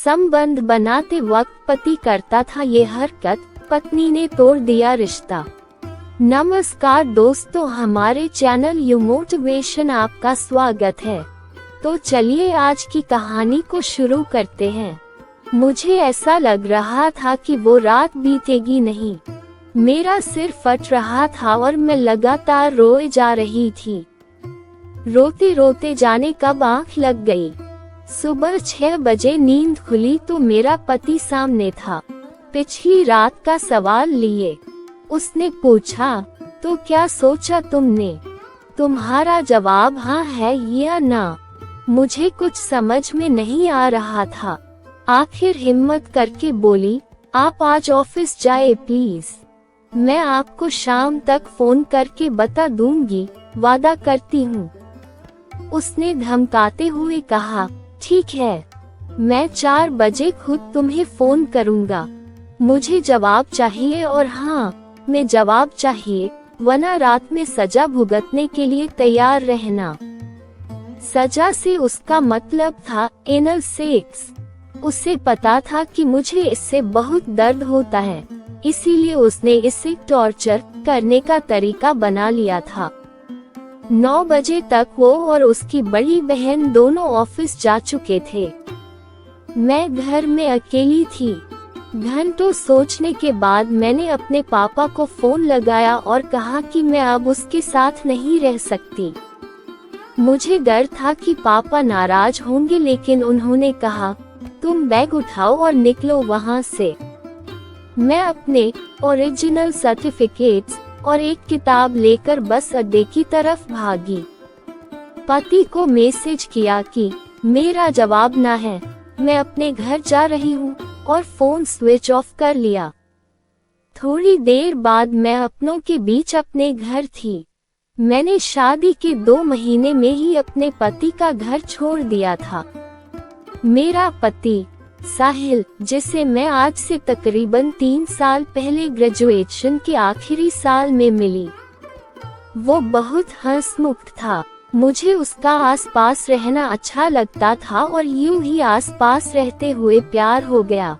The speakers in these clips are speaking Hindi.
संबंध बनाते वक्त पति करता था ये हरकत, पत्नी ने तोड़ दिया रिश्ता। नमस्कार दोस्तों, हमारे चैनल यू मोटिवेशन आपका स्वागत है। तो चलिए आज की कहानी को शुरू करते हैं। मुझे ऐसा लग रहा था कि वो रात बीतेगी नहीं। मेरा सिर फट रहा था और मैं लगातार रोए जा रही थी। रोते रोते जाने कब आंख लग गई। सुबह 6 बजे नींद खुली तो मेरा पति सामने था, पिछली रात का सवाल लिए। उसने पूछा, तो क्या सोचा तुमने? तुम्हारा जवाब हाँ है या ना। मुझे कुछ समझ में नहीं आ रहा था। आखिर हिम्मत करके बोली, आप आज ऑफिस जाए प्लीज। मैं आपको शाम तक फोन करके बता दूंगी, वादा करती हूँ। उसने धमकाते हुए कहा, ठीक है, मैं 4 बजे खुद तुम्हें फोन करूँगा। मुझे जवाब चाहिए और हाँ में जवाब चाहिए, वरना रात में सजा भुगतने के लिए तैयार रहना। सजा से उसका मतलब था एनल सेक्स। उसे पता था कि मुझे इससे बहुत दर्द होता है, इसीलिए उसने इसे टॉर्चर करने का तरीका बना लिया था। 9 बजे तक वो और उसकी बड़ी बहन दोनों ऑफिस जा चुके थे। मैं घर में अकेली थी। घंटों सोचने के बाद मैंने अपने पापा को फोन लगाया और कहा कि मैं अब उसके साथ नहीं रह सकती। मुझे डर था कि पापा नाराज होंगे, लेकिन उन्होंने कहा, तुम बैग उठाओ और निकलो वहाँ से। मैं अपने ओरिजिनल सर्टिफिकेट्स और एक किताब लेकर बस अड्डे की तरफ भागी। पति को मैसेज किया कि मेरा जवाब ना है, मैं अपने घर जा रही हूँ, और फोन स्विच ऑफ कर लिया। थोड़ी देर बाद मैं अपनों के बीच अपने घर थी। मैंने शादी के 2 महीने में ही अपने पति का घर छोड़ दिया था। मेरा पति साहिल, जिसे मैं आज से तकरीबन 3 साल पहले ग्रेजुएशन के आखिरी साल में मिली, वो बहुत हंसमुख था। मुझे उसका आसपास रहना अच्छा लगता था और यूं ही आसपास रहते हुए प्यार हो गया।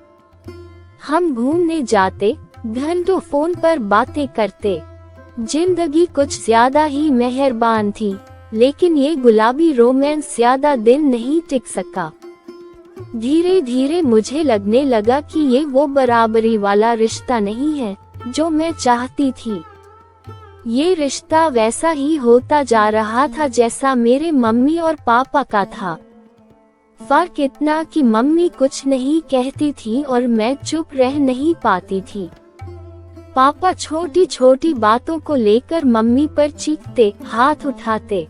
हम घूमने जाते, घंटों फोन पर बातें करते। जिंदगी कुछ ज्यादा ही मेहरबान थी, लेकिन ये गुलाबी रोमांस ज्यादा दिन नहीं टिक सका। धीरे धीरे मुझे लगने लगा कि ये वो बराबरी वाला रिश्ता नहीं है जो मैं चाहती थी। ये रिश्ता वैसा ही होता जा रहा था जैसा मेरे मम्मी और पापा का था। फर्क इतना कि मम्मी कुछ नहीं कहती थी और मैं चुप रह नहीं पाती थी। पापा छोटी छोटी बातों को लेकर मम्मी पर चीखते, हाथ उठाते।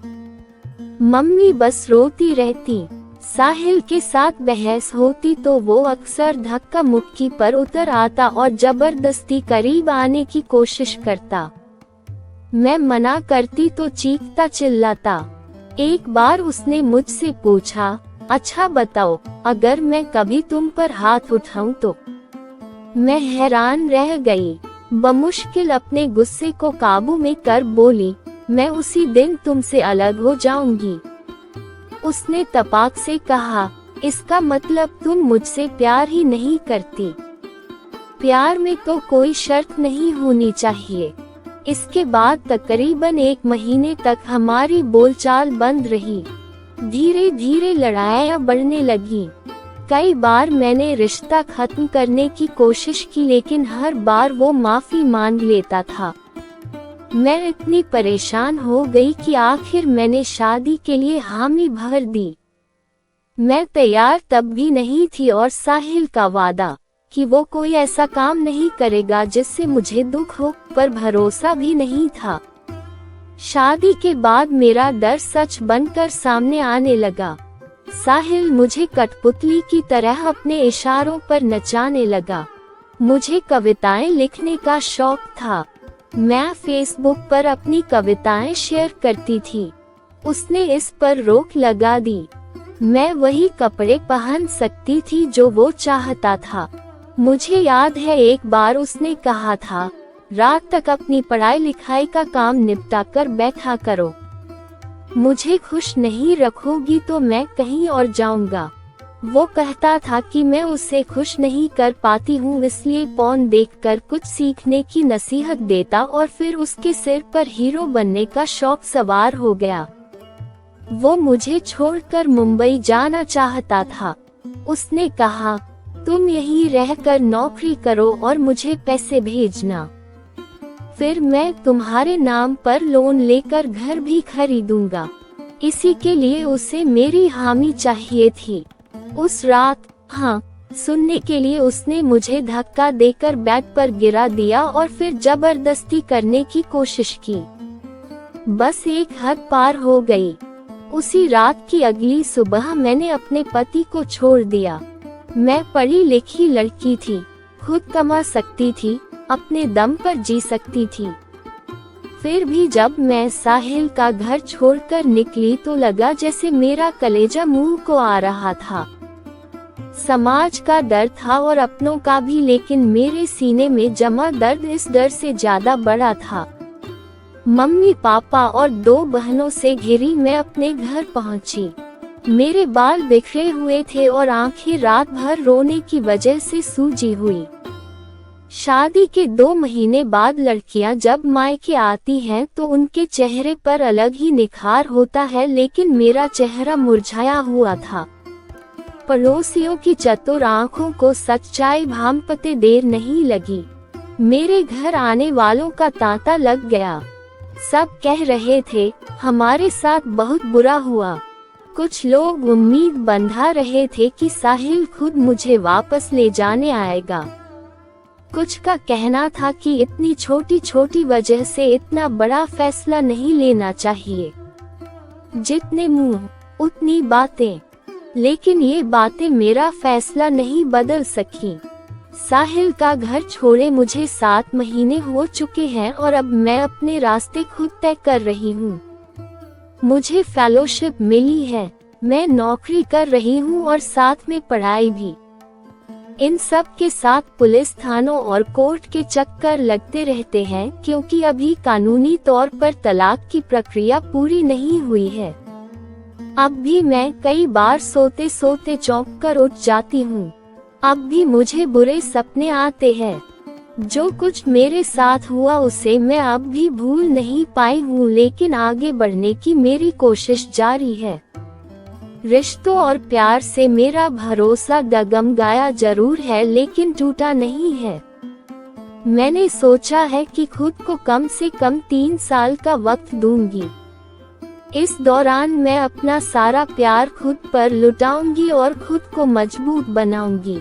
मम्मी बस रोती रहती। साहिल के साथ बहस होती तो वो अक्सर धक्का मुक्की पर उतर आता और जबरदस्ती करीब आने की कोशिश करता। मैं मना करती तो चीखता चिल्लाता। एक बार उसने मुझसे पूछा, अच्छा बताओ, अगर मैं कभी तुम पर हाथ उठाऊं तो? मैं हैरान रह गई। बमुश्किल अपने गुस्से को काबू में कर बोली, मैं उसी दिन तुमसे अलग हो जाऊंगी। उसने तपाक से कहा, इसका मतलब तुम मुझसे प्यार ही नहीं करती। प्यार में तो कोई शर्त नहीं होनी चाहिए। इसके बाद तकरीबन 1 महीने तक हमारी बोलचाल बंद रही। धीरे धीरे लड़ाइयाँ बढ़ने लगी। कई बार मैंने रिश्ता खत्म करने की कोशिश की, लेकिन हर बार वो माफी मांग लेता था। मैं इतनी परेशान हो गई कि आखिर मैंने शादी के लिए हामी भर दी। मैं तैयार तब भी नहीं थी और साहिल का वादा कि वो कोई ऐसा काम नहीं करेगा जिससे मुझे दुख हो, पर भरोसा भी नहीं था। शादी के बाद मेरा डर सच बनकर सामने आने लगा। साहिल मुझे कठपुतली की तरह अपने इशारों पर नचाने लगा। मुझे कविताएं लिखने का शौक था। मैं फेसबुक पर अपनी कविताएं शेयर करती थी। उसने इस पर रोक लगा दी। मैं वही कपड़े पहन सकती थी जो वो चाहता था। मुझे याद है एक बार उसने कहा था, रात तक अपनी पढ़ाई लिखाई का काम निपटा कर बैठा करो। मुझे खुश नहीं रखोगी तो मैं कहीं और जाऊंगा। वो कहता था कि मैं उसे खुश नहीं कर पाती हूँ, इसलिए पॉर्न देखकर कुछ सीखने की नसीहत देता और फिर उसके सिर पर हीरो बनने का शौक सवार हो गया। वो मुझे छोड़कर मुंबई जाना चाहता था। उसने कहा, तुम यहीं रहकर नौकरी करो और मुझे पैसे भेजना, फिर मैं तुम्हारे नाम पर लोन लेकर घर भी खरीदूंगा। इसी के लिए उसे मेरी हामी चाहिए थी। उस रात हाँ सुनने के लिए उसने मुझे धक्का देकर बेड पर गिरा दिया और फिर जबरदस्ती करने की कोशिश की। बस एक हद पार हो गई। उसी रात की अगली सुबह मैंने अपने पति को छोड़ दिया। मैं पढ़ी लिखी लड़की थी, खुद कमा सकती थी, अपने दम पर जी सकती थी। फिर भी जब मैं साहिल का घर छोड़कर निकली तो लगा जैसे मेरा कलेजा मुंह को आ रहा था। समाज का डर था और अपनों का भी, लेकिन मेरे सीने में जमा दर्द इस डर से ज्यादा बड़ा था। मम्मी पापा और 2 बहनों से घिरी मैं अपने घर पहुंची। मेरे बाल बिखरे हुए थे और आंखें रात भर रोने की वजह से सूजी हुई। शादी के 2 महीने बाद लड़कियां जब मायके आती हैं तो उनके चेहरे पर अलग ही निखार होता है, लेकिन मेरा चेहरा मुरझाया हुआ था। पड़ोसियों की चतुर आंखों को सच्चाई भांपते देर नहीं लगी। मेरे घर आने वालों का तांता लग गया। सब कह रहे थे हमारे साथ बहुत बुरा हुआ। कुछ लोग उम्मीद बंधा रहे थे कि साहिल खुद मुझे वापस ले जाने आएगा। कुछ का कहना था कि इतनी छोटी छोटी वजह से इतना बड़ा फैसला नहीं लेना चाहिए। जितने मुंह उतनी बातें, लेकिन ये बातें मेरा फैसला नहीं बदल सकी। साहिल का घर छोड़े मुझे 7 महीने हो चुके हैं और अब मैं अपने रास्ते खुद तय कर रही हूँ। मुझे फेलोशिप मिली है, मैं नौकरी कर रही हूँ और साथ में पढ़ाई भी। इन सब के साथ पुलिस थानों और कोर्ट के चक्कर लगते रहते हैं, क्योंकि अभी कानूनी तौर पर तलाक की प्रक्रिया पूरी नहीं हुई है। अब भी मैं कई बार सोते सोते चौंक कर उठ जाती हूँ। अब भी मुझे बुरे सपने आते हैं। जो कुछ मेरे साथ हुआ उसे मैं अब भी भूल नहीं पाई हूँ, लेकिन आगे बढ़ने की मेरी कोशिश जारी है। रिश्तों और प्यार से मेरा भरोसा डगमगाया जरूर है, लेकिन टूटा नहीं है। मैंने सोचा है कि खुद को कम से कम 3 साल का वक्त दूंगी। इस दौरान मैं अपना सारा प्यार खुद पर लुटाऊंगी और खुद को मजबूत बनाऊंगी।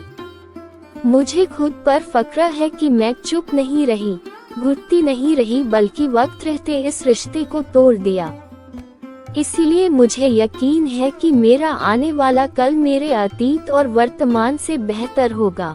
मुझे खुद पर फक्र है कि मैं चुप नहीं रही, घुटती नहीं रही, बल्कि वक्त रहते इस रिश्ते को तोड़ दिया। इसीलिए मुझे यकीन है कि मेरा आने वाला कल मेरे अतीत और वर्तमान से बेहतर होगा।